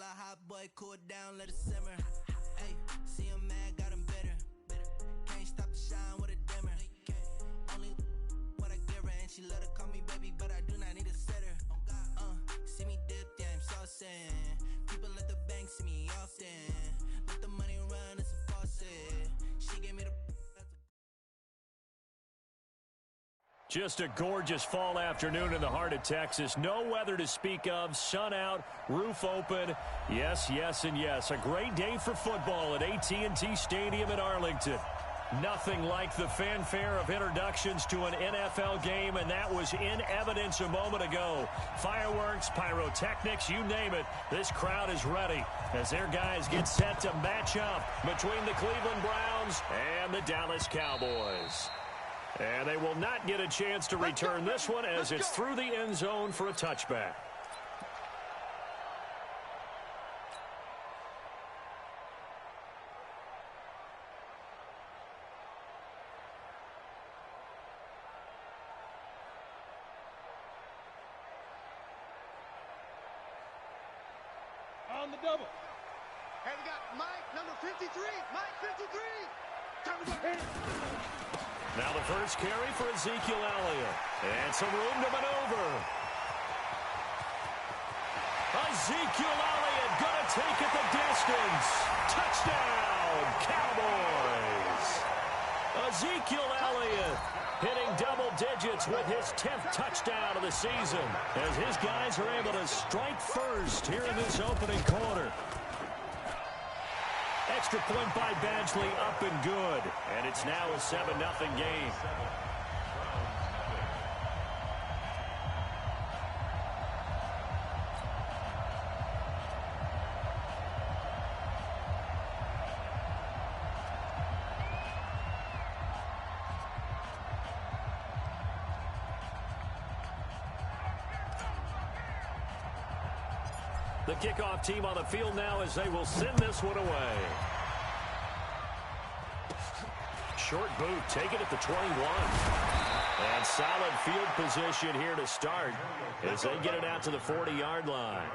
a hot boy, cool it down, let it simmer. Hey, see him mad, got him bitter. Can't stop the shine with a dimmer. Only what I give her, and she let her call me baby, but I do not need a sitter. See me dip, yeah, I'm saucing. People at the bank see me often. Let the money run, it's a faucet. She gave me the... Just a gorgeous fall afternoon in the heart of Texas. No weather to speak of. Sun out, roof open. Yes, yes, and yes. A great day for football at AT&T Stadium in Arlington. Nothing like the fanfare of introductions to an NFL game, and that was in evidence a moment ago. Fireworks, pyrotechnics, you name it. This crowd is ready as their guys get set to match up between the Cleveland Browns and the Dallas Cowboys. And they will not get a chance to return this one as it's through the end zone for a touchback. On the double. Hey, we got Mike, number 53. Mike, 53. Time to go. Now the first carry for Ezekiel Elliott. And some room to maneuver. Ezekiel Elliott going to take it the distance. Touchdown, Cowboys. Ezekiel Elliott hitting double digits with his 10th touchdown of the season as his guys are able to strike first here in this opening quarter. Extra point by Badgley, up and good. And it's now a 7-0 game. The kickoff team on the field now as they will send this one away. Short boot, take it at the 21. And solid field position here to start as they get it out to the 40-yard line.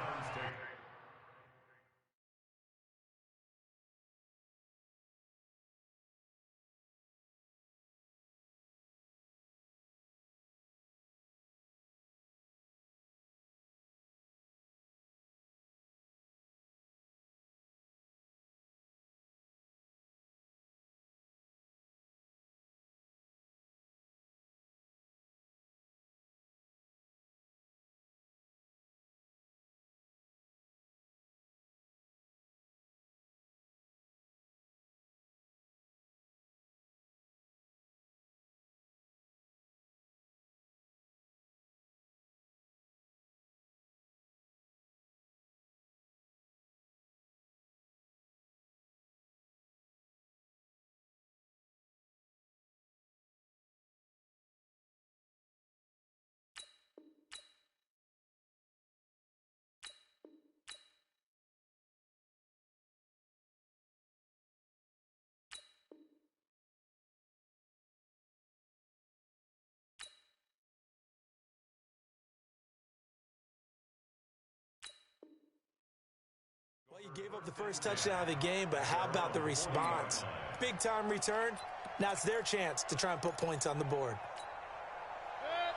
Well, you gave up the first touchdown of the game, but how about the response? Big-time return. Now it's their chance to try and put points on the board.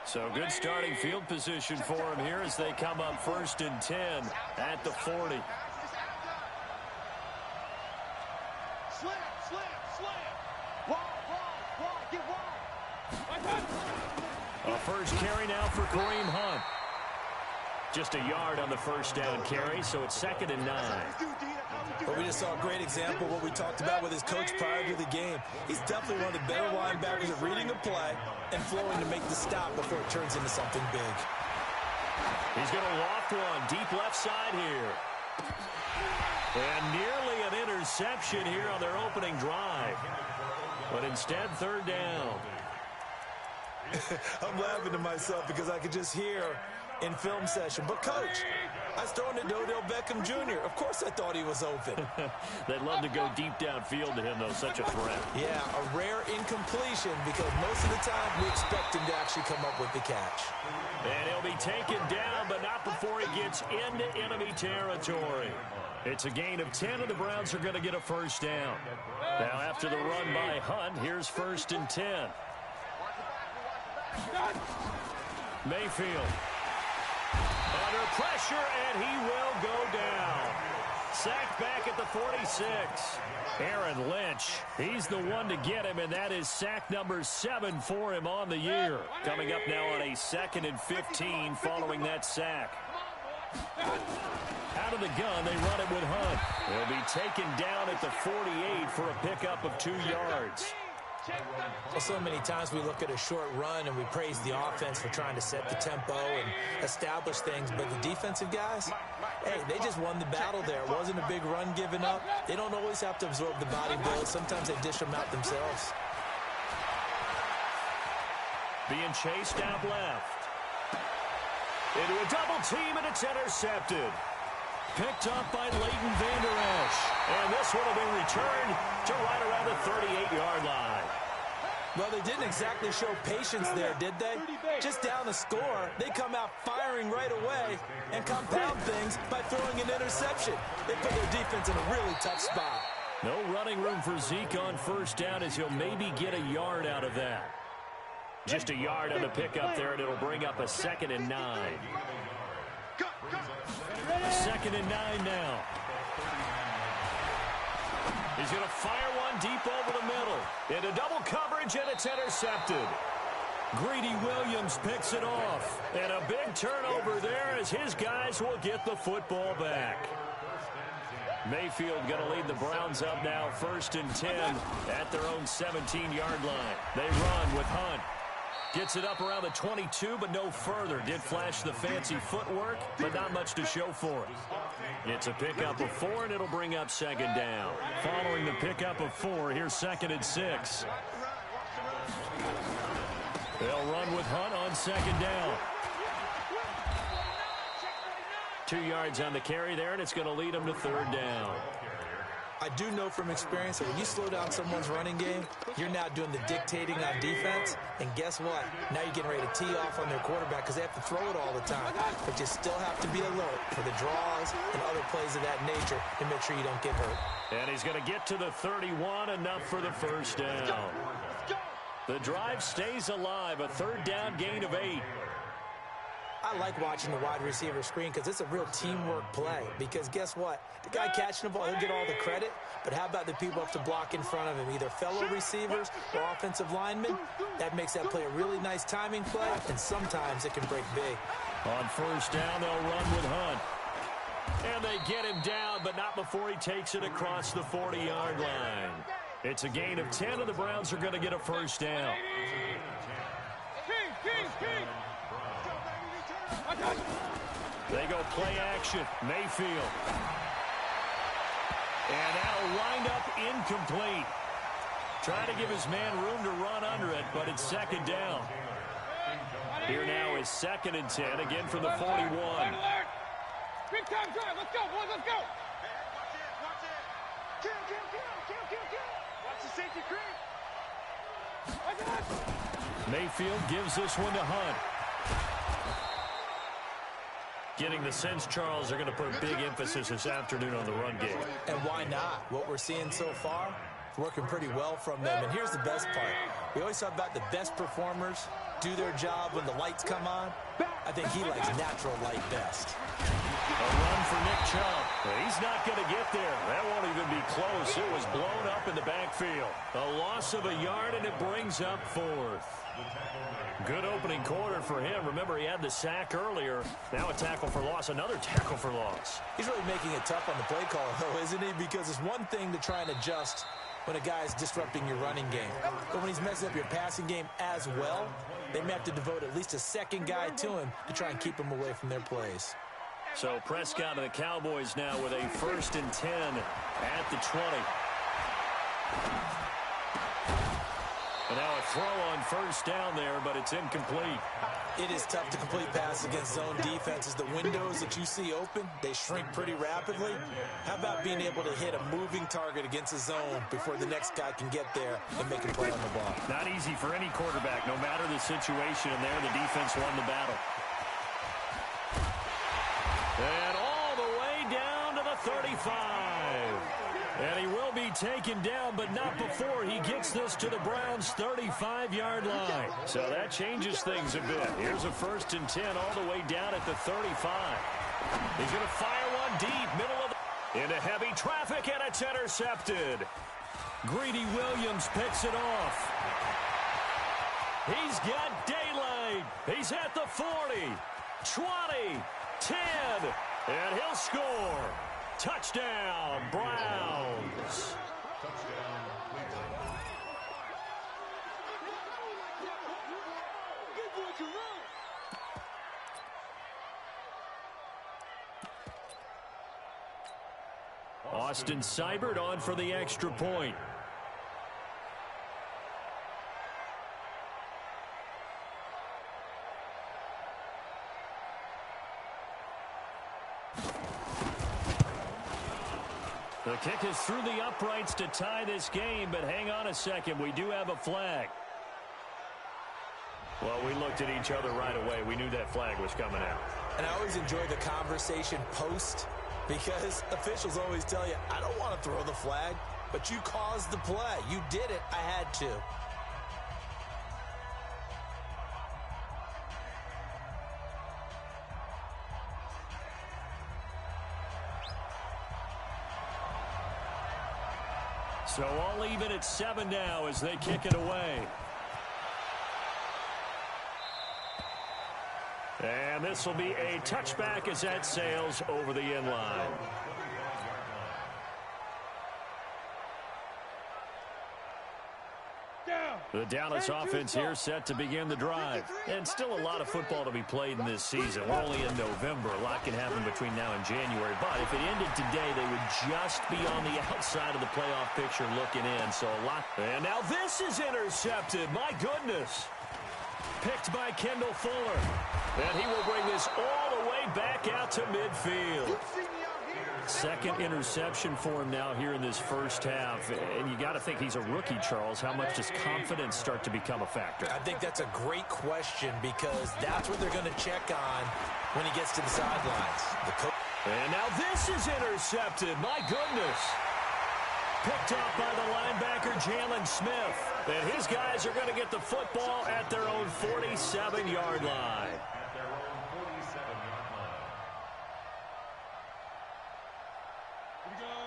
So good starting field position for them here as they come up 1st and 10 at the 40. Slam, slam, slam. Wall, get wall. A first carry now for Kareem Hunt. Just a yard on the first down carry, so it's 2nd and 9. But we just saw a great example of what we talked about with his coach prior to the game. He's definitely one of the better linebackers at reading a play and flowing to make the stop before it turns into something big. He's going to loft one deep left side here. And nearly an interception here on their opening drive. But instead, 3rd down. I'm laughing to myself because I could just hear in film session. But, Coach, I was throwing it to Odell Beckham Jr. Of course I thought he was open. They'd love to go deep downfield to him, though. Such a threat. Yeah, a rare incompletion because most of the time we expect him to actually come up with the catch. And he'll be taken down, but not before he gets into enemy territory. It's a gain of 10, and the Browns are going to get a first down. Now, after the run by Hunt, here's 1st and 10. Mayfield. Under pressure, and he will go down. Sacked back at the 46. Aaron Lynch, he's the one to get him, and that is sack number 7 for him on the year. Coming up now on a 2nd and 15 following that sack. Out of the gun, they run it with Hunt. He'll be taken down at the 48 for a pickup of 2 yards. Well, so many times we look at a short run and we praise the offense for trying to set the tempo and establish things, but the defensive guys, hey, they just won the battle there. It wasn't a big run given up. They don't always have to absorb the body blows. Sometimes they dish them out themselves. Being chased out left. Into a double team, and it's intercepted. Picked up by Leighton Vander Esch. And this one will be returned to right around the 38-yard line. Well, they didn't exactly show patience there, did they? Just down the score, they come out firing right away and compound things by throwing an interception. They put their defense in a really tough spot. No running room for Zeke on 1st down as he'll maybe get a yard out of that. Just a yard on the pickup there, and it'll bring up a 2nd and 9. 2nd and 9 now. He's going to fire one deep over the middle. Into double coverage, and it's intercepted. Greedy Williams picks it off. And a big turnover there as his guys will get the football back. Mayfield going to lead the Browns up now, 1st and 10 at their own 17-yard line. They run with Hunt. Gets it up around the 22, but no further. Did flash the fancy footwork, but not much to show for it. It's a pickup of 4, and it'll bring up 2nd down. Following the pickup of 4, here's 2nd and 6. They'll run with Hunt on 2nd down. 2 yards on the carry there, and it's going to lead them to 3rd down. I do know from experience that when you slow down someone's running game, you're now doing the dictating on defense. And guess what? Now you're getting ready to tee off on their quarterback because they have to throw it all the time. But you still have to be alert for the draws and other plays of that nature to make sure you don't get hurt. And he's going to get to the 31, enough for the 1st down. The drive stays alive, a 3rd down gain of 8. I like watching the wide receiver screen because it's a real teamwork play. Because guess what? The guy catching the ball, he'll get all the credit. But how about the people up to block in front of him, either fellow receivers or offensive linemen? That makes that play a really nice timing play, and sometimes it can break big. On 1st down, they'll run with Hunt. And they get him down, but not before he takes it across the 40-yard line. It's a gain of 10, and the Browns are going to get a 1st down. They go play action. Mayfield. And that'll wind up incomplete. Trying to give his man room to run under it, but it's 2nd down. Here now is 2nd and 10, again from the 41. Big time drive. Let's go, boys. Let's go. Watch it. Kill. Watch the safety creep. Mayfield gives this one to Hunt. Getting the sense, Charles, they're going to put a big emphasis this afternoon on the run game. And why not? What we're seeing so far, it's working pretty well from them. And here's the best part. We always talk about the best performers do their job when the lights come on. I think he likes natural light best. A run for Nick Chubb. He's not going to get there. That won't even be close. It was blown up in the backfield. A loss of a yard, and it brings up 4th. Good opening quarter for him. Remember, he had the sack earlier. Now a tackle for loss, another tackle for loss. He's really making it tough on the play call, though, isn't he? Because it's one thing to try and adjust when a guy's disrupting your running game. But when he's messing up your passing game as well, they may have to devote at least a 2nd guy to him to try and keep him away from their plays. So Prescott and the Cowboys now with a 1st and 10 at the 20. And now a throw on first down there, but it's incomplete. It is tough to complete passes against zone defenses. The windows that you see open, they shrink pretty rapidly. How about being able to hit a moving target against a zone before the next guy can get there and make a play on the ball? Not easy for any quarterback, no matter the situation, and there the defense won the battle. And all the way down to the 35. And he will be taken down, but not before he gets this to the Browns' 35-yard line. So that changes things a bit. Here's a 1st and 10 all the way down at the 35. He's going to fire one deep, middle of the... into heavy traffic, and it's intercepted. Greedy Williams picks it off. He's got daylight. He's at the 40, 20, 10, and he'll score. Touchdown, Browns. Austin Seibert on for the extra point. The kick is through the uprights to tie this game, but hang on a second. We do have a flag. Well, we looked at each other right away. We knew that flag was coming out. And I always enjoy the conversation post because officials always tell you, I don't want to throw the flag, but you caused the play. You did it. I had to. So all even at 7 now as they kick it away. And this will be a touchback as that sails over the end line. The Dallas offense here set to begin the drive. And still a lot of football to be played in this season. We're only in November. A lot can happen between now and January. But if it ended today, they would just be on the outside of the playoff picture looking in. So a lot. And now this is intercepted. My goodness. Picked by Kendall Fuller. And he will bring this all the way back out to midfield. Second interception for him now here in this first half. And you got to think he's a rookie, Charles. How much does confidence start to become a factor? I think that's a great question because that's what they're going to check on when he gets to the sidelines. And now this is intercepted. My goodness. Picked up by the linebacker, Jalen Smith. And his guys are going to get the football at their own 47-yard line.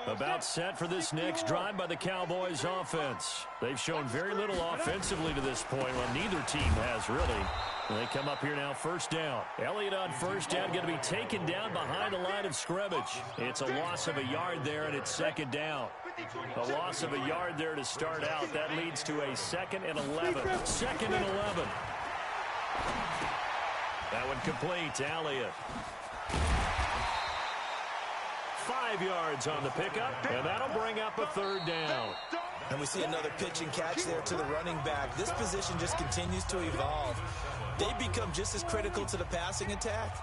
About set for this next drive by the Cowboys offense. They've shown very little offensively to this point. Well, neither team has really. They come up here now, first down. Elliott on first down, going to be taken down behind the line of scrimmage. It's a loss of a yard there, and it's second down. A loss of a yard there to start out. That leads to a 2nd and 11. 2nd and 11. That one complete to Elliott. 5 yards on the pickup, and that'll bring up a 3rd down. And we see another pitch and catch there to the running back. This position just continues to evolve. They become just as critical to the passing attack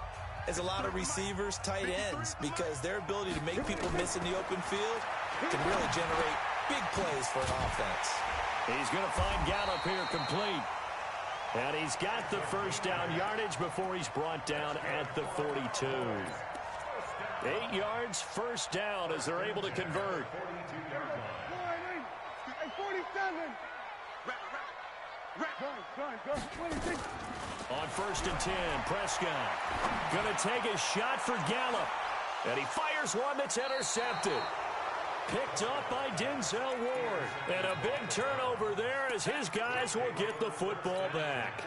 as a lot of receivers, tight ends, because their ability to make people miss in the open field can really generate big plays for an offense. He's going to find Gallup here complete. And he's got the first down yardage before he's brought down at the 42. 8 yards, first down as they're able to convert. 47. On 1st and 10, Prescott going to take a shot for Gallup. And he fires one that's intercepted. Picked up by Denzel Ward. And a big turnover there as his guys will get the football back.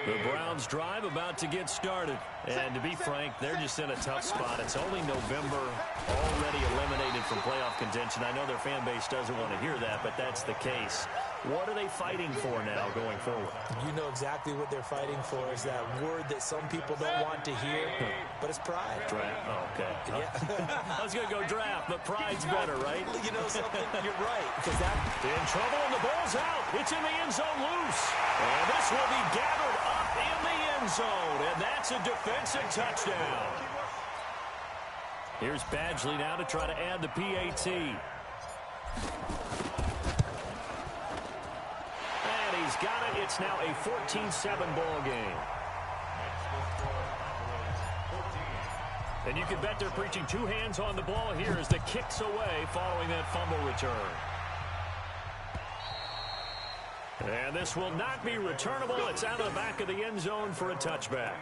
The Browns drive about to get started. And to be frank, they're just in a tough spot. It's only November, already eliminated from playoff contention. I know their fan base doesn't want to hear that, but that's the case. What are they fighting for now going forward? You know exactly what they're fighting for is that word that some people don't want to hear, but it's pride. Draft. Oh, okay. Yeah. I was going to go draft, but pride's better, right? You know something? You're right. Because that... In trouble, and the ball's out. It's in the end zone loose. And this will be gathered up in the end zone, and that's a defensive touchdown. Here's Badgley now to try to add the PAT. And he's got it. It's now a 14-7 ball game. And you can bet they're preaching two hands on the ball here as the kick's away following that fumble return. And this will not be returnable. It's out of the back of the end zone for a touchback.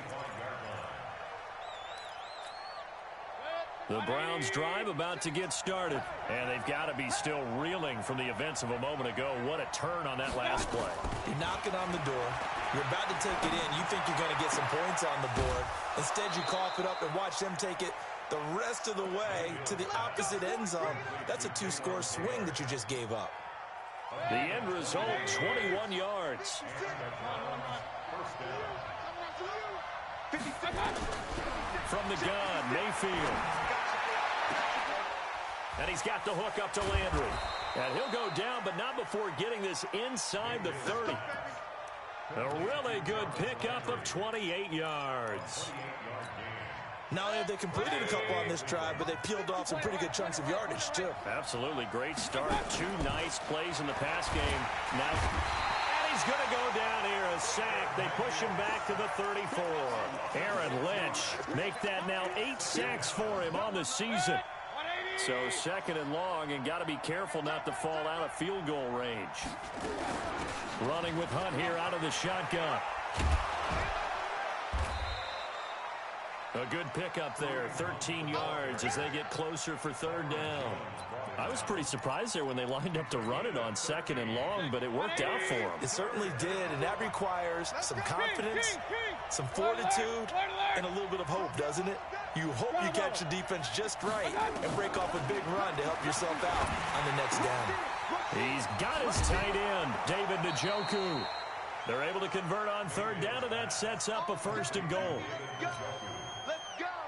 The Browns drive about to get started. And they've got to be still reeling from the events of a moment ago. What a turn on that last play. You're knocking on the door. You're about to take it in. You think you're going to get some points on the board. Instead, you cough it up and watch them take it the rest of the way to the opposite end zone. That's a two-score swing that you just gave up. The end result, 21 yards. From the gun, Mayfield. And he's got the hook up to Landry. And he'll go down, but not before getting this inside the 30. A really good pickup of 28 yards. Not only have they completed a couple on this drive, but they peeled off some pretty good chunks of yardage, too. Absolutely great start. Two nice plays in the pass game. Now, and he's going to go down here, a sack. They push him back to the 34. Aaron Lynch make that now 8 sacks for him on the season. So second and long, and got to be careful not to fall out of field goal range. Running with Hunt here out of the shotgun. A good pickup there, 13 yards as they get closer for third down. I was pretty surprised there when they lined up to run it on second and long, but it worked out for them. It certainly did, and that requires some confidence, some fortitude, and a little bit of hope, doesn't it? You hope you catch the defense just right and break off a big run to help yourself out on the next down. He's got his tight end, David Njoku. They're able to convert on third down, and that sets up a first and goal.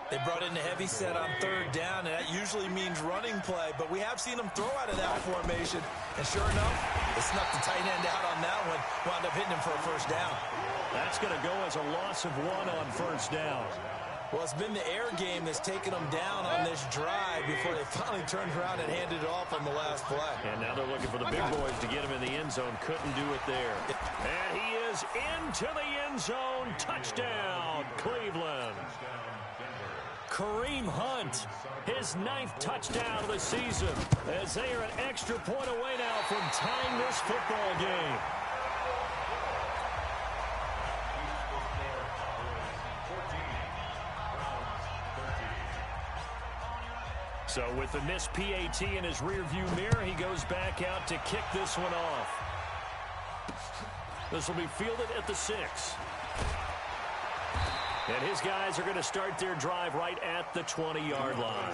They brought in a heavy set on third down, and that usually means running play, but we have seen them throw out of that formation. And sure enough, they snuck the tight end out on that one, wound up hitting him for a first down. That's going to go as a loss of 1 on first down. Well, it's been the air game that's taken them down on this drive before they finally turned around and handed it off on the last play. And now they're looking for the big boys to get him in the end zone. Couldn't do it there. And he is into the end zone. Touchdown, Cleveland. Kareem Hunt, his 9th touchdown of the season, as they are an extra point away now from tying this football game. So with the missed PAT in his rearview mirror, he goes back out to kick this one off. This will be fielded at the 6. And his guys are going to start their drive right at the 20-yard line.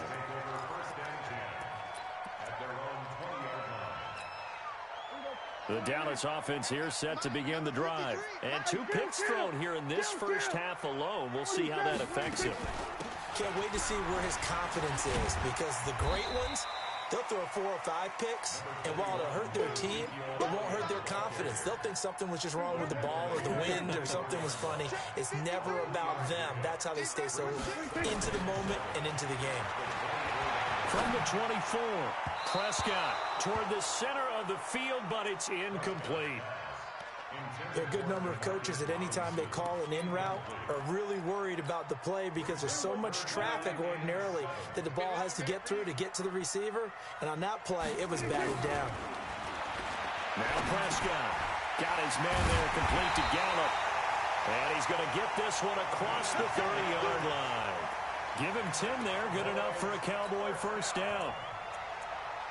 The Dallas offense here set to begin the drive. And 2 picks thrown here in this first half alone. We'll see how that affects him. Can't wait to see where his confidence is, because the great ones, they'll throw 4 or 5 picks, and while it'll hurt their team, it won't hurt their confidence. They'll think something was just wrong with the ball or the wind or something was funny. It's never about them. That's how they stay so into the moment and into the game. From the 24, Prescott toward the center of the field, but it's incomplete. There are a good number of coaches at any time they call an in route are really worried about the play because there's so much traffic ordinarily that the ball has to get through to get to the receiver. And on that play, it was batted down. Now Prescott got his man there complete to Gallup. And he's going to get this one across the 30-yard line. Give him 10 there, good enough for a Cowboy first down.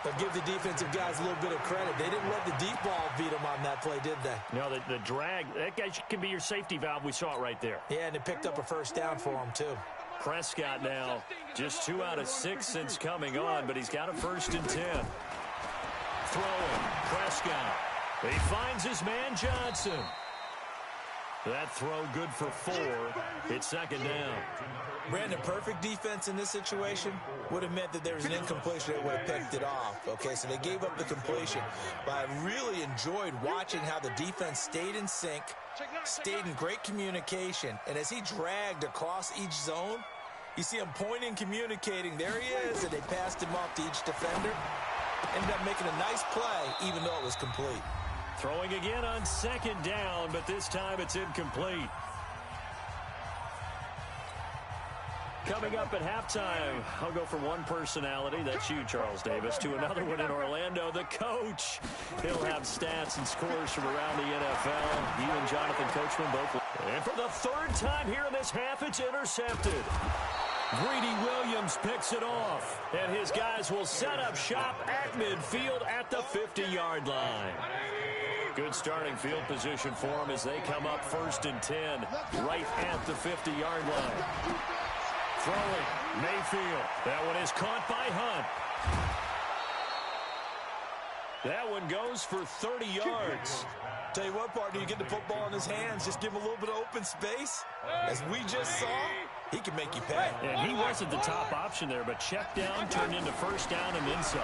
But give the defensive guys a little bit of credit. They didn't let the deep ball beat them on that play, did they? No, the drag, that guy can be your safety valve. We saw it right there. Yeah, and it picked up a first down for him, too. Prescott now just 2 out of 6 since coming on, but he's got a 1st and 10. Throwing, Prescott. He finds his man Johnson. That throw good for 4. It's second down. Brandon, perfect defense in this situation would have meant that there was an incompletion that would have picked it off. Okay, so they gave up the completion. But I really enjoyed watching how the defense stayed in sync, stayed in great communication. And as he dragged across each zone, you see him pointing, communicating. There he is, and they passed him off to each defender. Ended up making a nice play, even though it was complete. Throwing again on second down, but this time it's incomplete. Coming up at halftime, I'll go from one personality, that's you, Charles Davis, to another one in Orlando, the coach. He'll have stats and scores from around the NFL. You and Jonathan Coachman both. And for the third time here in this half, it's intercepted. Greedy Williams picks it off, and his guys will set up shop at midfield at the 50-yard line. Good starting field position for them as they come up 1st and 10, right at the 50-yard line. Throwing, Mayfield. That one is caught by Hunt. That one goes for 30 yards. Tell you what, partner, you get the football in his hands, just give him a little bit of open space. As we just saw, he can make you pay. And he wasn't the top option there, but check down turned into first down and then some.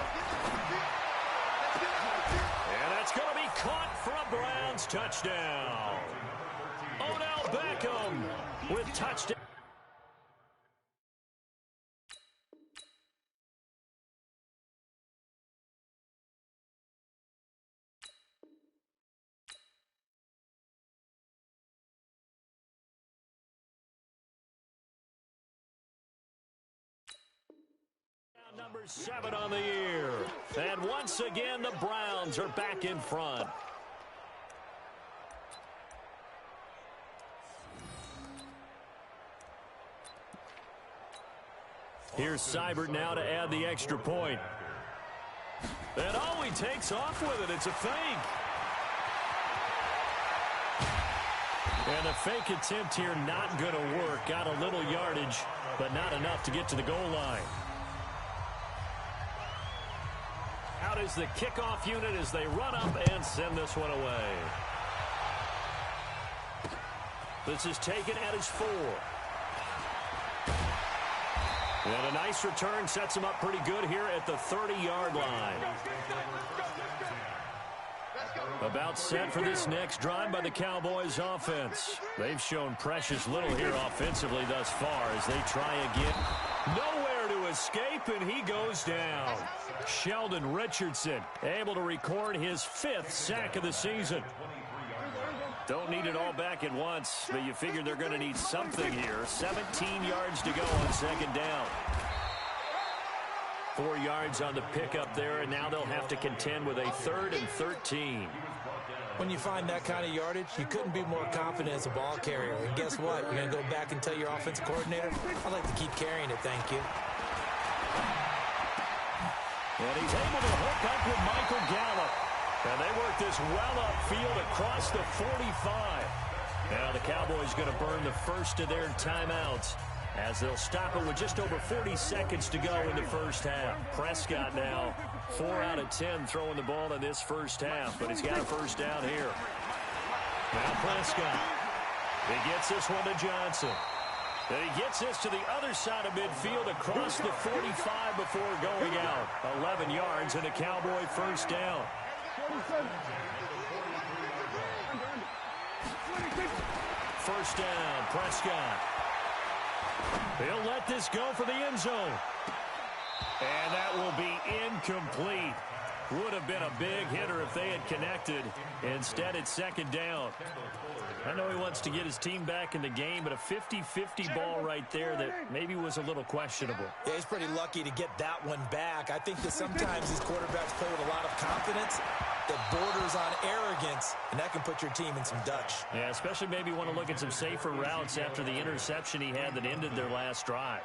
And that's going to be caught for a Browns touchdown. Odell Beckham with touchdown. Number 7 on the year. And once again, the Browns are back in front. Here's Seibert now to add the extra point. And oh, he takes off with it. It's a fake. And a fake attempt here not going to work. Got a little yardage, but not enough to get to the goal line. Out is the kickoff unit as they run up and send this one away. This is taken at his 4. And a nice return sets him up pretty good here at the 30-yard line. About set for this next drive by the Cowboys offense. They've shown precious little here offensively thus far as they try again. Nowhere to escape, and he goes down. Sheldon Richardson able to record his 5th sack of the season. Don't need it all back at once, but you figure they're going to need something here. 17 yards to go on second down. 4 yards on the pickup there, and now they'll have to contend with a 3rd and 13. When you find that kind of yardage, you couldn't be more confident as a ball carrier. And guess what? You're going to go back and tell your offensive coordinator, I'd like to keep carrying it, thank you. And he's able to hook up with Michael Gallup. And they work this well upfield across the 45. Now the Cowboys going to burn the first of their timeouts as they'll stop it with just over 40 seconds to go in the first half. Prescott now 4 out of 10 throwing the ball in this first half, but he's got a first down here. Now Prescott. He gets this one to Johnson. And he gets this to the other side of midfield across the 45 before going out. 11 yards and a Cowboy first down. First down, Prescott. He'll let this go for the end zone. And that will be incomplete. Would have been a big hitter if they had connected. Instead, it's second down. I know he wants to get his team back in the game, but a 50-50 ball right there that maybe was a little questionable. Yeah, he's pretty lucky to get that one back. I think that sometimes these quarterbacks play with a lot of confidence that borders on arrogance, and that can put your team in some Dutch. Yeah, especially maybe want to look at some safer routes after the interception he had that ended their last drive.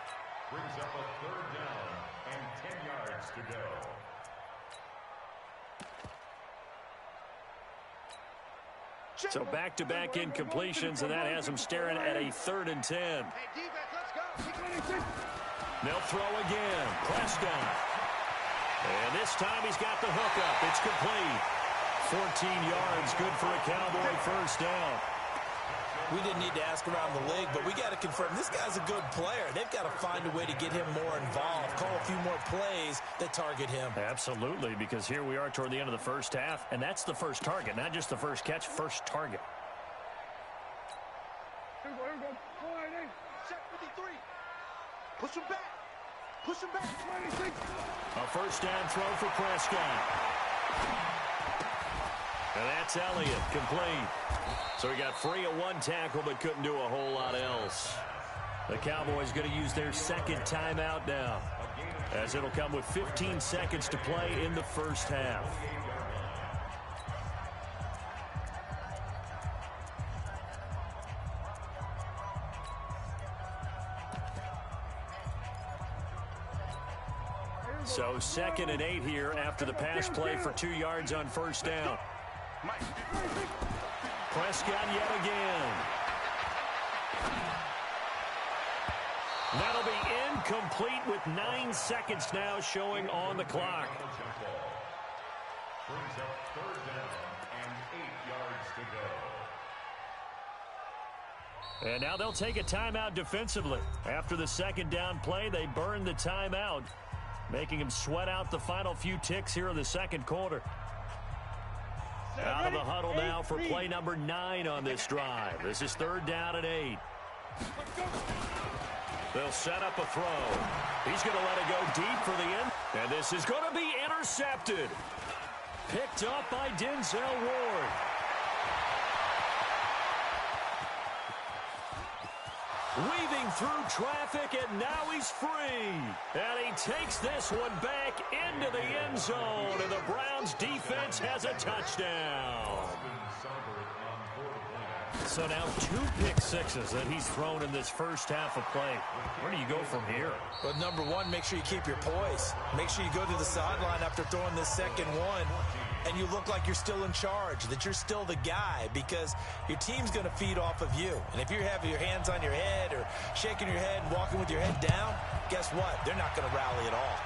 Brings up a 3rd down and 10 yards to go. So back-to-back incompletions, and that has them staring at a 3rd and 10. Hey, defense, let's go. They'll throw again. Prescott. And this time he's got the hookup. It's complete. 14 yards, good for a Cowboy first down. We didn't need to ask around the league, but we got to confirm this guy's a good player. They've got to find a way to get him more involved, call a few more plays that target him. Absolutely, because here we are toward the end of the first half, and that's the first target, not just the first catch, first target. Here we go. Check 53. Push him back. Push him back. 26. A first down throw for Prescott. And that's Elliott, complete. So he got free of one tackle but couldn't do a whole lot else. The Cowboys going to use their second timeout now, as it'll come with 15 seconds to play in the first half. So 2nd and 8 here after the pass play for 2 yards on first down. Prescott yet again. That'll be incomplete with 9 seconds now showing on the clock. Brings up 3rd down and 8 yards to go. And now they'll take a timeout defensively. After the second down play, they burn the timeout, making him sweat out the final few ticks here in the second quarter. Out of the huddle now for play number 9 on this drive. This is 3rd down and 8. They'll set up a throw. He's going to let it go deep for the end. And this is going to be intercepted. Picked up by Denzel Ward. Weaving through traffic, and now he's free. And he takes this one back into the end zone, and the Browns defense has a touchdown. So now 2 pick sixes that he's thrown in this first half of play. Where do you go from here? Well, number one, make sure you keep your poise. Make sure you go to the sideline after throwing this second one, and you look like you're still in charge, that you're still the guy, because your team's going to feed off of you. And if you're having your hands on your head or shaking your head and walking with your head down, guess what? They're not going to rally at all.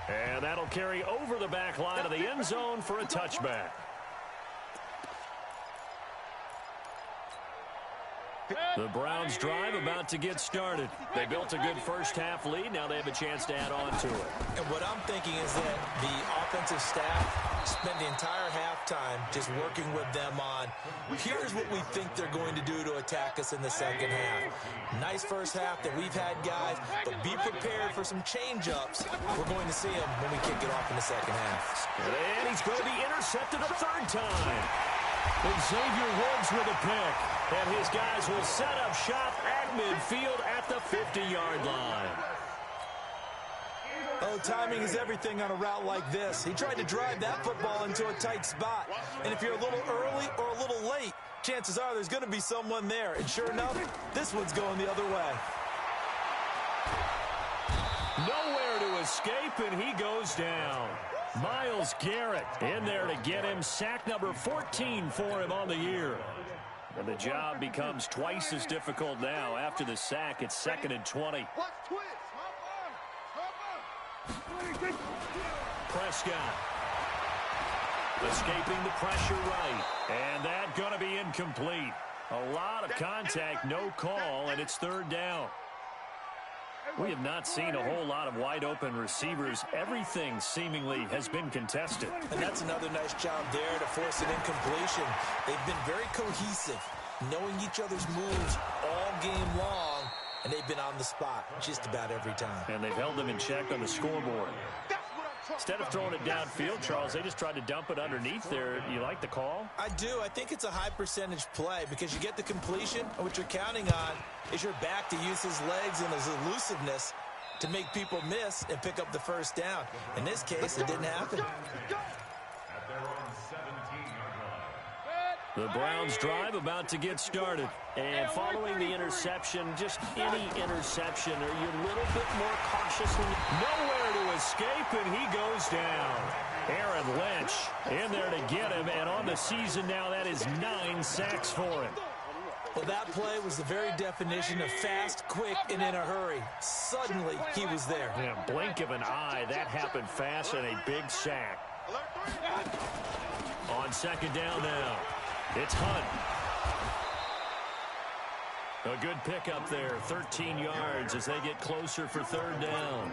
And that'll carry over the back line of the end zone for a touchback. The Browns drive about to get started. They built a good first half lead. Now they have a chance to add on to it. And what I'm thinking is that the offensive staff spent the entire halftime just working with them on, here's what we think they're going to do to attack us in the second half. Nice first half that we've had, guys, but be prepared for some change-ups. We're going to see them when we kick it off in the second half. And he's going to be intercepted a 3rd time. Xavier Woods with a pick. And his guys will set up shop at midfield at the 50-yard line. Oh, timing is everything on a route like this. He tried to drive that football into a tight spot. And if you're a little early or a little late, chances are there's going to be someone there. And sure enough, this one's going the other way. Nowhere to escape, and he goes down. Myles Garrett in there to get him. Sack number 14 for him on the year. And the job becomes twice as difficult now. After the sack, it's 2nd and 20. Watch twist. Prescott escaping the pressure right. And that going to be incomplete. A lot of contact, no call, and it's 3rd down. We have not seen a whole lot of wide-open receivers. Everything seemingly has been contested. And that's another nice job there to force an incompletion. They've been very cohesive, knowing each other's moves all game long, and they've been on the spot just about every time. And they've held them in check on the scoreboard. Instead of throwing it downfield, Charles, they just tried to dump it underneath there. You like the call? I do. I think it's a high percentage play because you get the completion, and what you're counting on is your back to use his legs and his elusiveness to make people miss and pick up the first down. In this case, it didn't happen. At their own 17-yard line. The Browns drive about to get started. And following the interception, just any interception, are you a little bit more cautious? Nowhere to escape, and he goes down. Aaron Lynch in there to get him, and on the season now, that is 9 sacks for him. Well, that play was the very definition of fast, quick, and in a hurry. Suddenly, he was there. Yeah, blink of an eye, that happened fast, and a big sack. On second down now, it's Hunt. A good pickup there, 13 yards as they get closer for third down.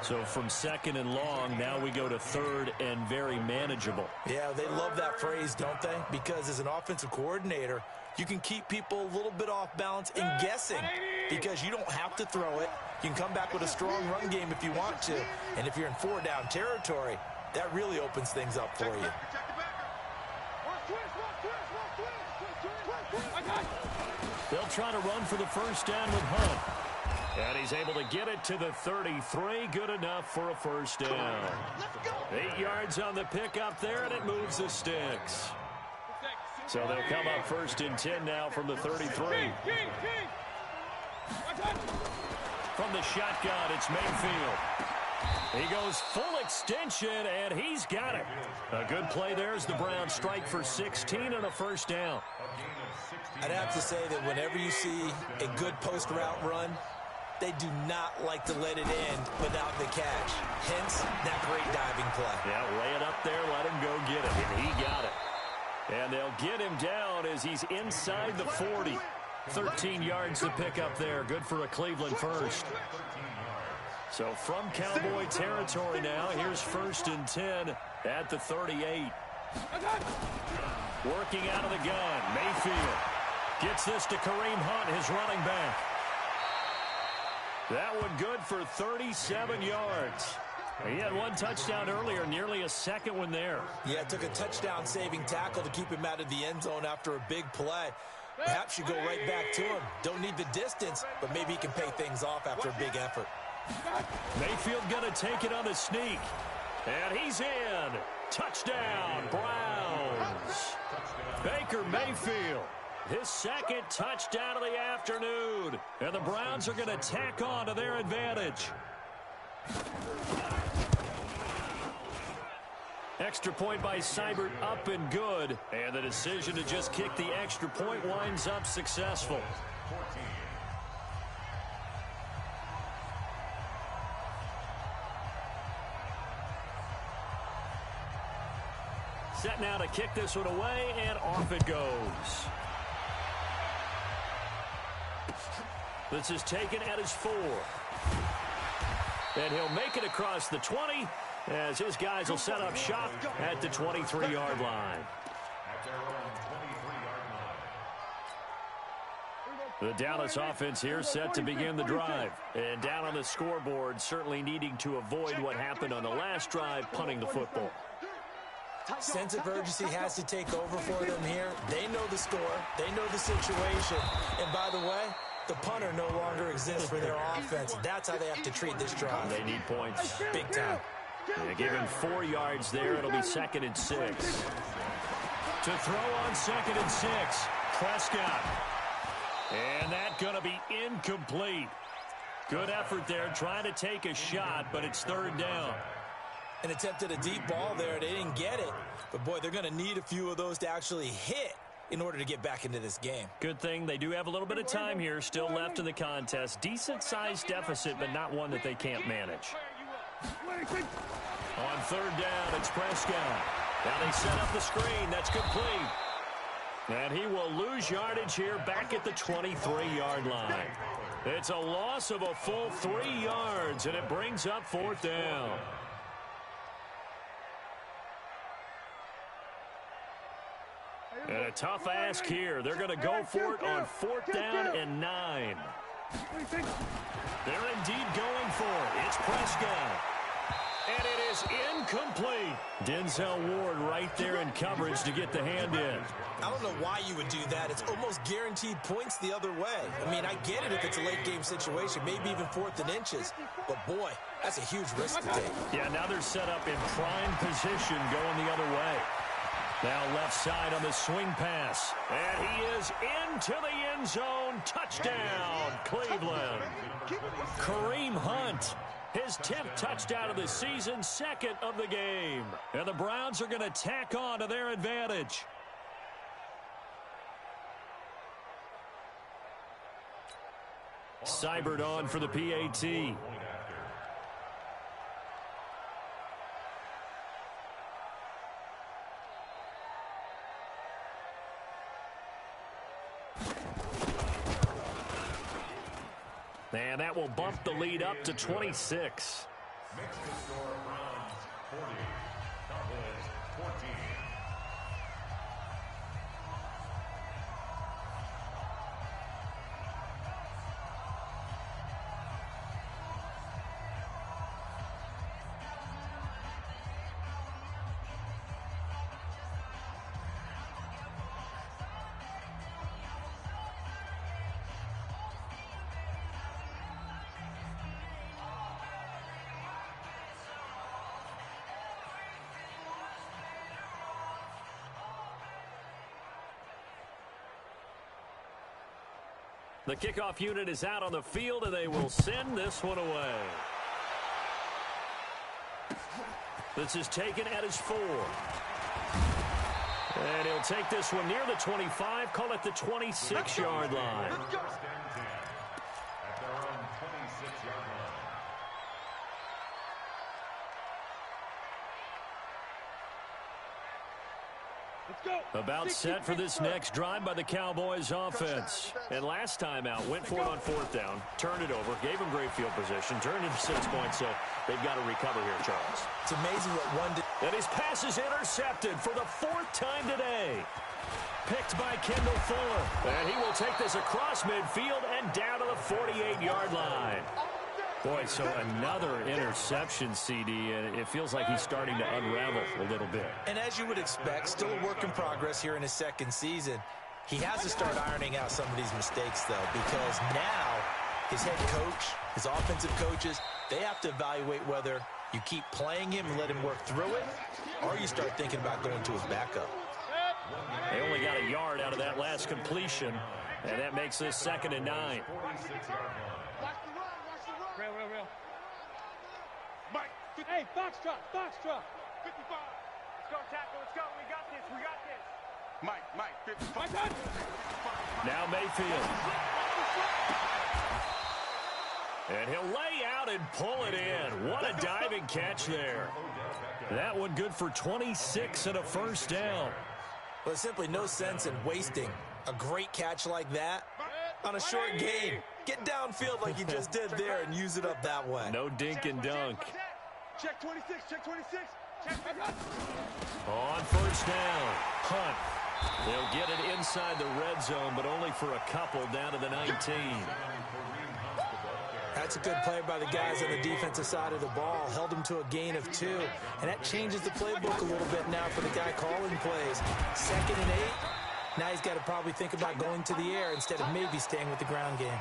So from second and long, now we go to third and very manageable. Yeah, they love that phrase, don't they? Because as an offensive coordinator, you can keep people a little bit off balance and guessing because you don't have to throw it. You can come back with a strong run game if you want to. And if you're in four-down territory, that really opens things up for you. They'll try to run for the first down with Hunt. And he's able to get it to the 33. Good enough for a first down. 8 yards on the pickup there, and it moves the sticks. So they'll come up first and 10 now from the 33. From the shotgun, it's Mayfield. He goes full extension, and he's got it. A good play there as the Browns strike for 16 and a first down. I'd have to say that whenever you see a good post-route run, they do not like to let it end without the catch. Hence, that great diving play. Yeah, lay it up there, let him go get it, and he got it. And they'll get him down as he's inside the 40. 13 yards to pick up there. Good for a Cleveland first. So from Cowboy territory now, here's first and 10 at the 38. Working out of the gun, Mayfield gets this to Kareem Hunt, his running back. That one good for 37 yards. He had one touchdown earlier, nearly a second one there. Yeah, it took a touchdown-saving tackle to keep him out of the end zone after a big play. Perhaps you go right back to him. Don't need the distance, but maybe he can pay things off after a big effort. Mayfield going to take it on a sneak. And he's in. Touchdown, Browns. Baker Mayfield, his second touchdown of the afternoon. And the Browns are going to tack on to their advantage. Extra point by Seibert up and good. And the decision to just kick the extra point winds up successful. Set now to kick this one away, and off it goes. This is taken at his 4. And he'll make it across the 20 as his guys will set up shop at the 23-yard line. The Dallas offense here set to begin the drive. And down on the scoreboard, certainly needing to avoid what happened on the last drive, punting the football. Sense of urgency has to take over for them here. They know the score. They know the situation. And by the way, the punter no longer exists for their offense. That's how they have to treat this drive. They need points. Big time. They give him 4 yards there. It'll be 2nd and 6. To throw on 2nd and 6, Prescott. And that's going to be incomplete. Good effort there, trying to take a shot, but it's 3rd down. And attempted a deep ball there. They didn't get it. But, boy, they're going to need a few of those to actually hit in order to get back into this game. Good thing they do have a little bit of time here still left in the contest. Decent-sized deficit, but not one that they can't manage. On 3rd down, it's Prescott. Now they set up the screen. That's complete. And he will lose yardage here back at the 23-yard line. It's a loss of a full 3 yards, and it brings up 4th down. And a tough ask here. They're going to go for it on 4th down and 9. They're indeed going for it. It's Prescott. And it is incomplete. Denzel Ward right there in coverage to get the hand in. I don't know why you would do that. It's almost guaranteed points the other way. I mean, I get it if it's a late game situation, maybe even 4th and inches. But, boy, that's a huge risk to take. Yeah, now they're set up in prime position going the other way. Now left side on the swing pass. And he is into the end zone. Touchdown, Cleveland. Kareem Hunt, his 10th touchdown of the season, 2nd of the game. And the Browns are going to tack on to their advantage. Seibert on for the PAT. And that will bump the lead up to 26. Makes the score Browns 40, Cowboys 14. The kickoff unit is out on the field, and they will send this one away. This is taken at his 4. And he'll take this one near the 25, call it the 26-yard line. At their own 26-yard line. About set for this next drive by the Cowboys offense. And last time out, went for it on 4th down, turned it over, gave them great field position, turned into 6 points, so they've got to recover here, Charles. It's amazing what one did. And his pass is intercepted for the 4th time today. Picked by Kendall Fuller. And he will take this across midfield and down to the 48-yard line. Boy, so another interception, CD, and it feels like he's starting to unravel a little bit. And as you would expect, still a work in progress here in his 2nd season. He has to start ironing out some of these mistakes, though, because now his head coach, his offensive coaches, they have to evaluate whether you keep playing him and let him work through it, or you start thinking about going to his backup. They only got a yard out of that last completion, and that makes this 2nd and 9. Real. Mike. Hey, Foxtrot. 55. Let's go, tackle. Let's go. We got this. Mike, 55. Now Mayfield. And he'll lay out and pull it in. What a diving catch there. That one good for 26 and a 1st down. Well, there's simply no sense in wasting a great catch like that on a short gain. Get downfield like you just did there and use it up that way. No dink and dunk. Check 26. On 1st down, punt. They'll get it inside the red zone, but only for a couple down to the 19. That's a good play by the guys on the defensive side of the ball. Held him to a gain of 2. And that changes the playbook a little bit now for the guy calling plays. 2nd and 8. Now he's got to probably think about going to the air instead of maybe staying with the ground game.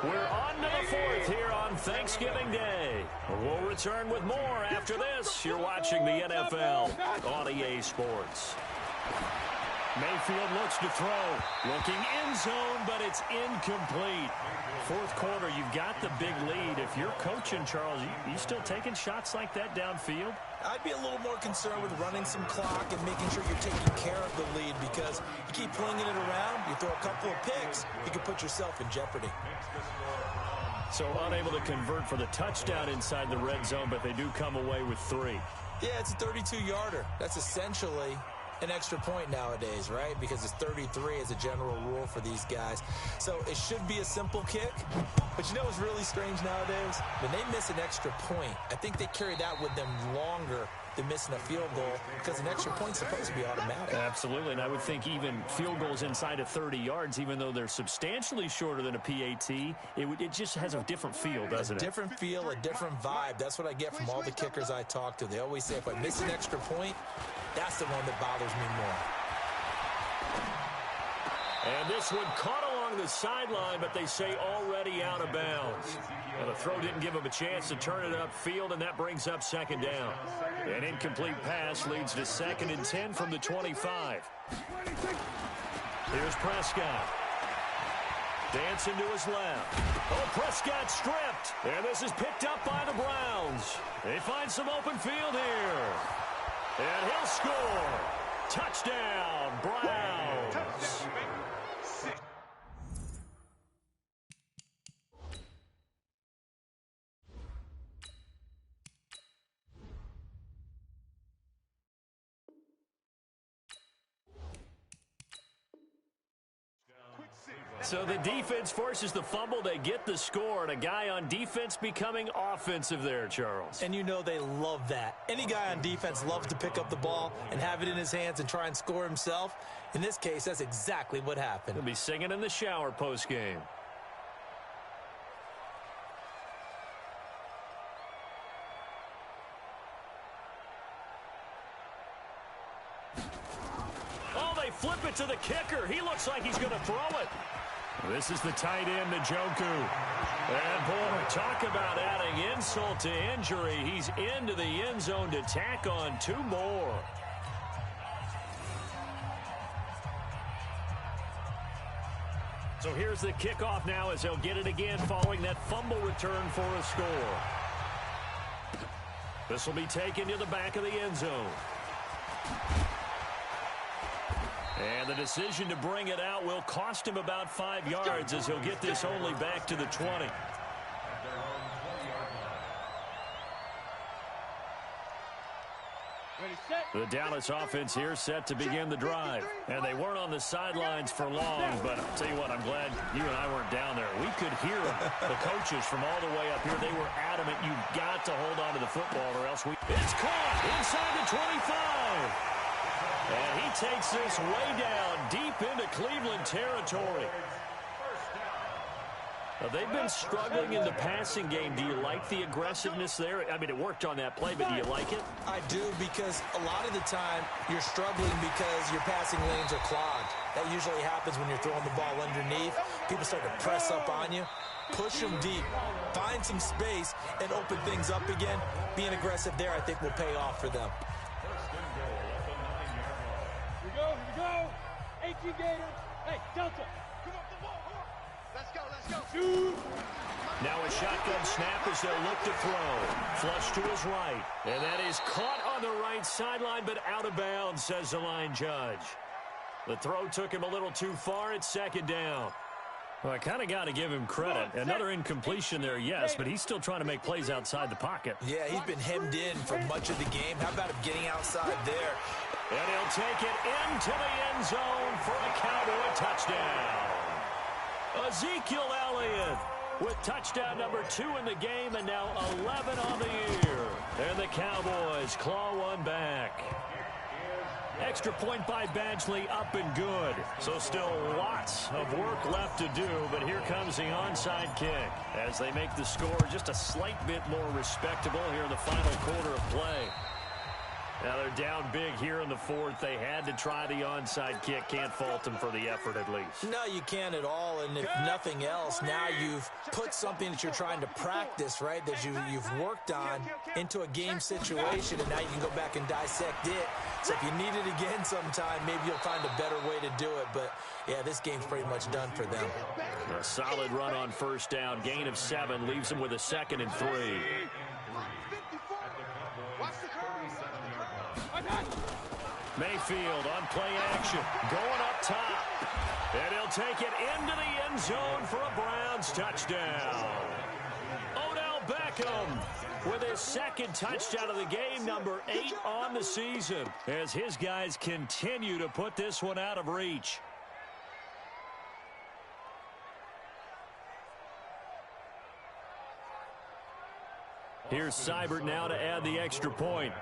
We're on to the 4th here on Thanksgiving Day. We'll return with more after this. You're watching the NFL on EA Sports. Mayfield looks to throw. Looking in zone, but it's incomplete. 4th quarter, you've got the big lead. If you're coaching, Charles, you still taking shots like that downfield? I'd be a little more concerned with running some clock and making sure you're taking care of the lead, because you keep flinging it around, you throw a couple of picks, you can put yourself in jeopardy. So unable to convert for the touchdown inside the red zone, but they do come away with 3. Yeah, it's a 32-yarder. That's essentially an extra point nowadays, right? Because it's 33 as a general rule for these guys. So it should be a simple kick. But you know what's really strange nowadays? When they miss an extra point, I think they carry that with them longer than missing a field goal, because an extra point's supposed to be automatic. Absolutely, and I would think even field goals inside of 30 yards, even though they're substantially shorter than a PAT, it just has a different feel, doesn't it? A different feel, a different vibe. That's what I get from all the kickers I talk to. They always say, if I miss an extra point, that's the one that bothers me more. And this one caught along the sideline, but they say already out of bounds. And the throw didn't give him a chance to turn it upfield, and that brings up 2nd down. An incomplete pass leads to 2nd and 10 from the 25. Here's Prescott. Dancing to his left. Oh, Prescott stripped. And this is picked up by the Browns. They find some open field here. And he'll score. Touchdown, Browns. So the defense forces the fumble. They get the score, and a guy on defense becoming offensive there, Charles. And you know they love that. Any guy on defense loves to pick up the ball and have it in his hands and try and score himself. In this case, that's exactly what happened. He'll be singing in the shower post-game. Oh, they flip it to the kicker. He looks like he's going to throw it. This is the tight end, Njoku. And, boy, talk about adding insult to injury. He's into the end zone to tack on 2 more. So here's the kickoff now as they'll get it again following that fumble return for a score. This will be taken to the back of the end zone. And the decision to bring it out will cost him about 5 yards as he'll get this only back to the 20. The Dallas offense here set to begin the drive. And they weren't on the sidelines for long, but I'll tell you what, I'm glad you and I weren't down there. We could hear them. The coaches from all the way up here, they were adamant, you've got to hold on to the football or else we... It's caught inside the 25. And he takes this way down deep into Cleveland territory. They've been struggling in the passing game. Do you like the aggressiveness there? I mean, it worked on that play, but do you like it? I do, because a lot of the time you're struggling because your passing lanes are clogged. That usually happens when you're throwing the ball underneath. People start to press up on you. Push them deep. Find some space and open things up again. Being aggressive there, I think, will pay off for them. Here we go. 18 Gators. Hey, Delta. Let's go, let's go. Shoot. Now a shotgun snap as they'll look to throw. Flush to his right. And that is caught on the right sideline, but out of bounds, says the line judge. The throw took him a little too far. It's second down. Well, I kind of got to give him credit. Another incompletion there, yes, but he's still trying to make plays outside the pocket. Yeah, he's been hemmed in for much of the game. How about him getting outside there? And he'll take it into the end zone for a Cowboy touchdown. Ezekiel Elliott with touchdown number 2 in the game and now 11 on the year. And the Cowboys claw one back. Extra point by Badgley, up and good. So still lots of work left to do, but here comes the onside kick as they make the score just a slight bit more respectable here in the final quarter of play. Now they're down big here in the fourth. They had to try the onside kick. Can't fault them for the effort at least. No, you can't at all. And if nothing else, now you've put something that you're trying to practice, right, that you've worked on into a game situation, and now you can go back and dissect it. So if you need it again sometime, maybe you'll find a better way to do it. But, yeah, this game's pretty much done for them. A solid run on first down. Gain of 7 leaves them with a 2nd and 3. Mayfield on play action, going up top. And he'll take it into the end zone for a Browns touchdown. Odell Beckham with his 2nd touchdown of the game, number 8 on the season, as his guys continue to put this one out of reach. Here's Seibert now to add the extra point.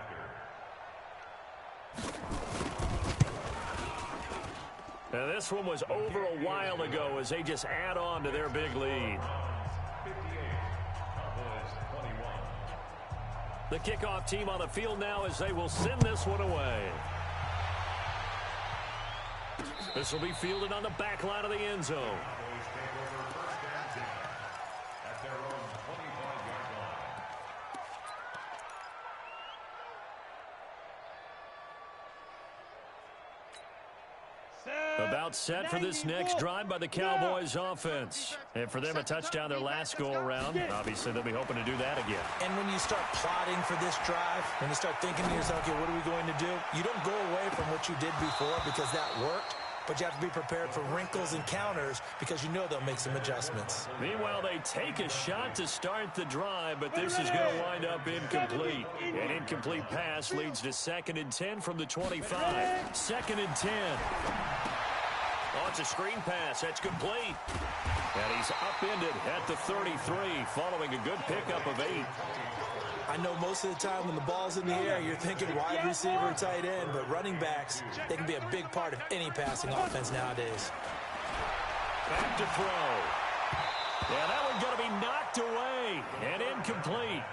Now this one was over a while ago as they just add on to their big lead. The kickoff team on the field now as they will send this one away. This will be fielded on the back line of the end zone. About set for this next drive by the Cowboys offense. And for them, a touchdown their last go-around. Obviously, they'll be hoping to do that again. And when you start plotting for this drive, when you start thinking to yourself, okay, what are we going to do? You don't go away from what you did before because that worked. But you have to be prepared for wrinkles and counters because you know they'll make some adjustments. Meanwhile, they take a shot to start the drive, but this is going to wind up incomplete. An incomplete pass leads to 2nd and 10 from the 25. 2nd and 10. Oh, it's a screen pass. That's complete. And he's upended at the 33 following a good pickup of 8. I know most of the time when the ball's in the air, you're thinking wide receiver, tight end, but running backs, they can be a big part of any passing offense nowadays. Back to throw. Yeah, that one's going to be knocked away and incomplete.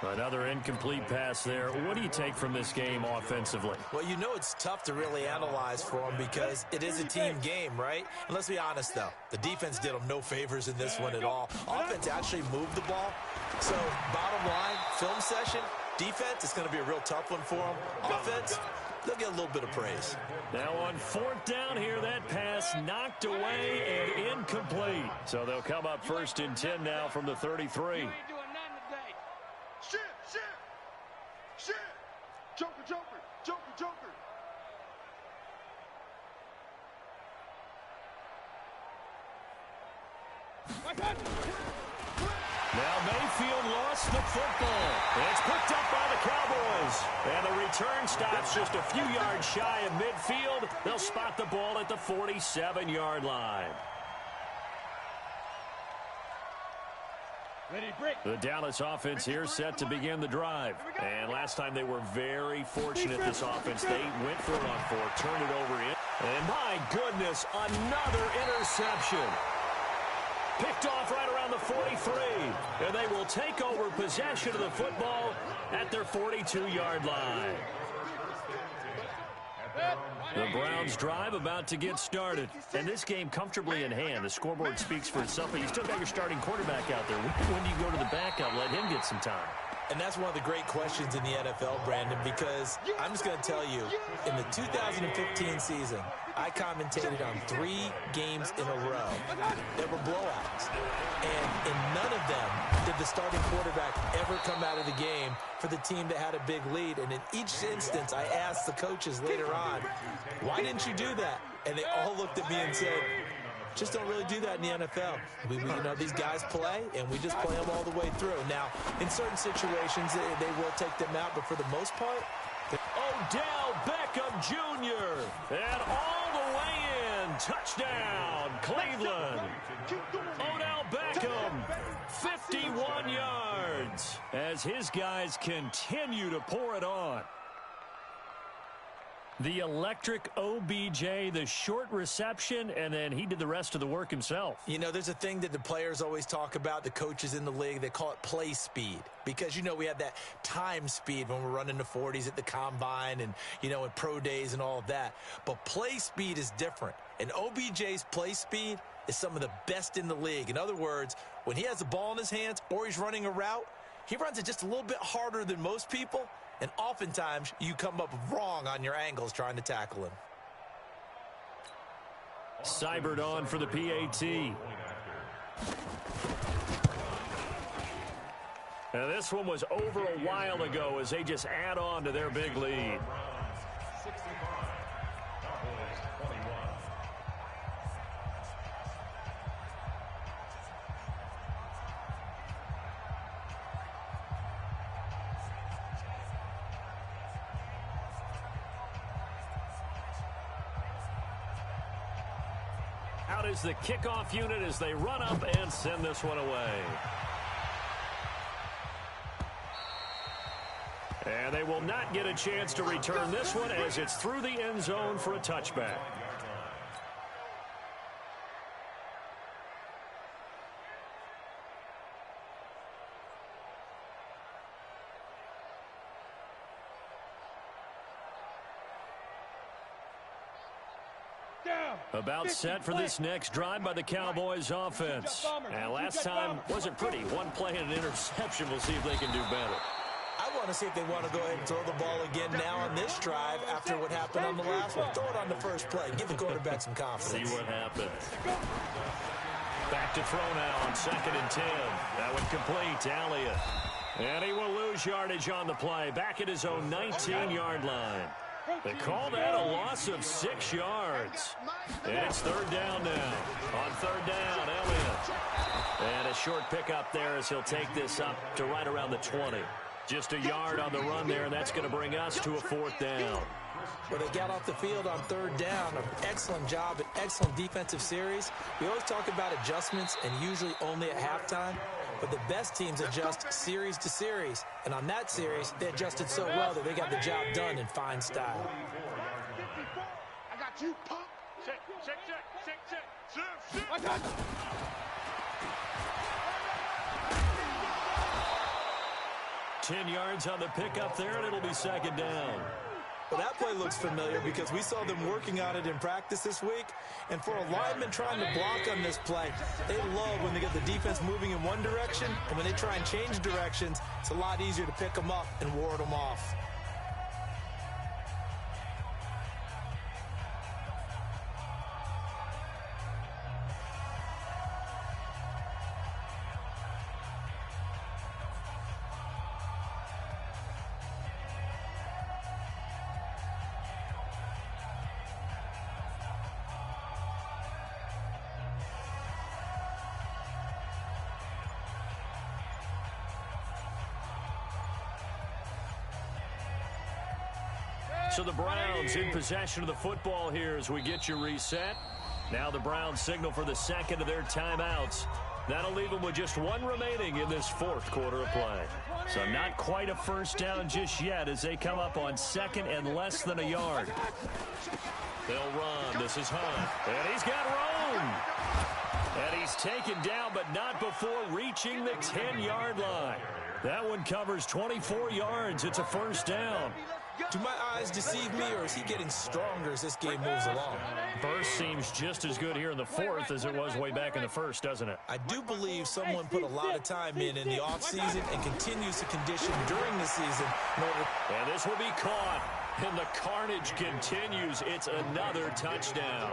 Another incomplete pass there. What do you take from this game offensively? Well, you know it's tough to really analyze for them because it is a team game, right? And let's be honest, though. The defense did them no favors in this one at all. Offense actually moved the ball. So, bottom line, film session, defense, it's going to be a real tough one for them. Offense, they'll get a little bit of praise. Now on 4th down here, that pass knocked away and incomplete. So they'll come up 1st and 10 now from the 33. Shit! Joker, Joker, Joker, Joker. Now Mayfield lost the football. It's picked up by the Cowboys. And the return stops just a few yards shy of midfield. They'll spot the ball at the 47-yard line. The Dallas offense here set to begin the drive. And last time they were very fortunate, this offense. They went for it on 4, turned it over in. And my goodness, another interception. Picked off right around the 43. And they will take over possession of the football at their 42-yard line. The Browns drive about to get started. And this game comfortably in hand. The scoreboard speaks for itself, but you still got your starting quarterback out there. When do you go to the backup, let him get some time? And that's one of the great questions in the NFL, Brandon, because I'm just going to tell you, in the 2015 season, I commentated on 3 games in a row that were blowouts. And in none of them did the starting quarterback ever come out of the game for the team that had a big lead. And in each instance, I asked the coaches later on, why didn't you do that? And they all looked at me and said, just don't really do that in the NFL. You know, these guys play, and we just play them all the way through. Now, in certain situations, they will take them out, but for the most part... Odell Beckham Jr. And all the way in. Touchdown, Cleveland. Odell Beckham, 51 yards, as his guys continue to pour it on. The electric OBJ, the short reception, and then he did the rest of the work himself. You know, there's a thing that the players always talk about, the coaches in the league, they call it play speed. Because, you know, we have that time speed when we're running the 40s at the combine and, you know, in pro days and all of that. But play speed is different. And OBJ's play speed is some of the best in the league. In other words, when he has the ball in his hands or he's running a route, he runs it just a little bit harder than most people. And oftentimes, you come up wrong on your angles trying to tackle him. Seibert on for the PAT. Now, this one was over a while ago as they just add on to their big lead. Out is the kickoff unit as they run up and send this one away. And they will not get a chance to return this one as it's through the end zone for a touchback. About set for this next drive by the Cowboys offense. And last time wasn't pretty. One play and an interception. We'll see if they can do better. I want to see if they want to go ahead and throw the ball again now on this drive after what happened on the last one. Throw it on the first play. Give the quarterback some confidence. See what happens. Back to throw now on 2nd and 10. That one complete to Elliott. And he will lose yardage on the play. Back at his own 19-yard line. They call that a loss of 6 yards. And it's 3rd down now. On 3rd down, Elliott. And a short pickup there as he'll take this up to right around the 20. Just a yard on the run there, and that's going to bring us to a 4th down. Well, they got off the field on 3rd down. An excellent job, an excellent defensive series. We always talk about adjustments, and usually only at halftime. But the best teams adjust series to series. And on that series, they adjusted so well that they got the job done in fine style. I got you, punk. Check. I got you. 10 yards on the pickup there, and it'll be 2nd down. Well, that play looks familiar because we saw them working on it in practice this week. And for a lineman trying to block on this play, they love when they get the defense moving in one direction. And when they try and change directions, it's a lot easier to pick them up and ward them off. So the Browns in possession of the football here as we get you reset. Now the Browns signal for the 2nd of their timeouts. That'll leave them with just 1 remaining in this 4th quarter of play. So not quite a 1st down just yet as they come up on 2nd and less than a yard. They'll run. This is Hunt. And he's got room. And he's taken down, but not before reaching the 10-yard line. That one covers 24 yards. It's a 1st down. Do my eyes deceive me, or is he getting stronger as this game moves along? Burst seems just as good here in the 4th as it was way back in the 1st, doesn't it? I do believe someone put a lot of time in the offseason and continues to condition during the season. And this will be caught, and the carnage continues. It's another touchdown.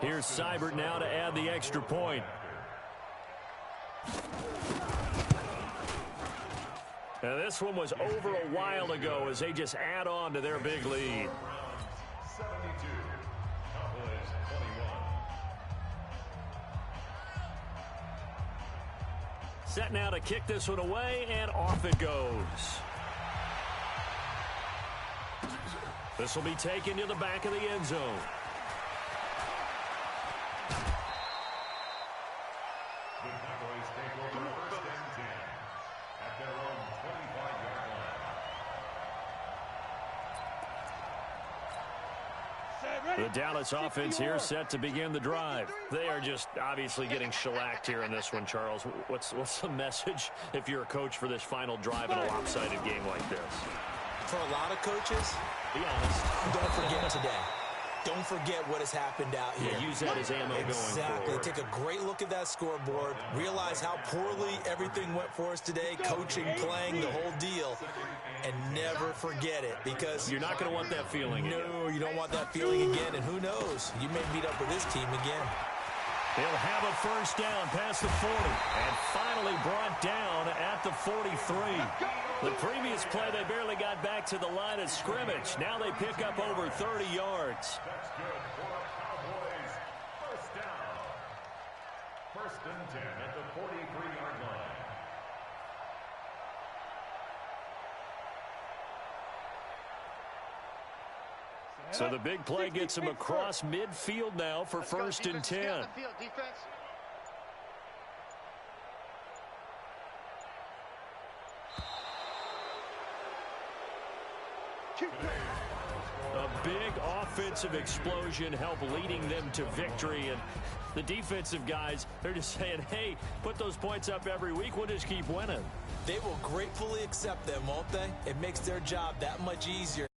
Here's Seibert now to add the extra point. Now this one was over a while ago as they just add on to their big lead. 72. Cowboys 21. Set now to kick this one away, and off it goes. This will be taken to the back of the end zone. The Cowboys take over 1st and 10 at their own 25-yard line. The Dallas offense here set to begin the drive. They are just obviously getting shellacked here in this one, Charles. What's the message if you're a coach for this final drive in a lopsided game like this? For a lot of coaches, Be honest. don't forget today. Don't forget what has happened out here. Yeah, use that as ammo going Exactly. forward. Take a great look at that scoreboard. Realize how poorly everything went for us today. Coaching, playing, the whole deal. And never forget it, because You're not going to want that feeling again. no, you don't want that feeling again. And who knows? You may meet up with this team again. They'll have a 1st down past the 40 and finally brought down at the 43. The previous play, they barely got back to the line of scrimmage. Now they pick up over 30 yards. That's good for the Cowboys. 1st down. 1st and 10 at the 43-yard line. So the big play gets him across midfield now for 1st and 10. A big offensive explosion helped leading them to victory. And the defensive guys, they're just saying, hey, put those points up every week. We'll just keep winning. They will gratefully accept them, won't they? It makes their job that much easier.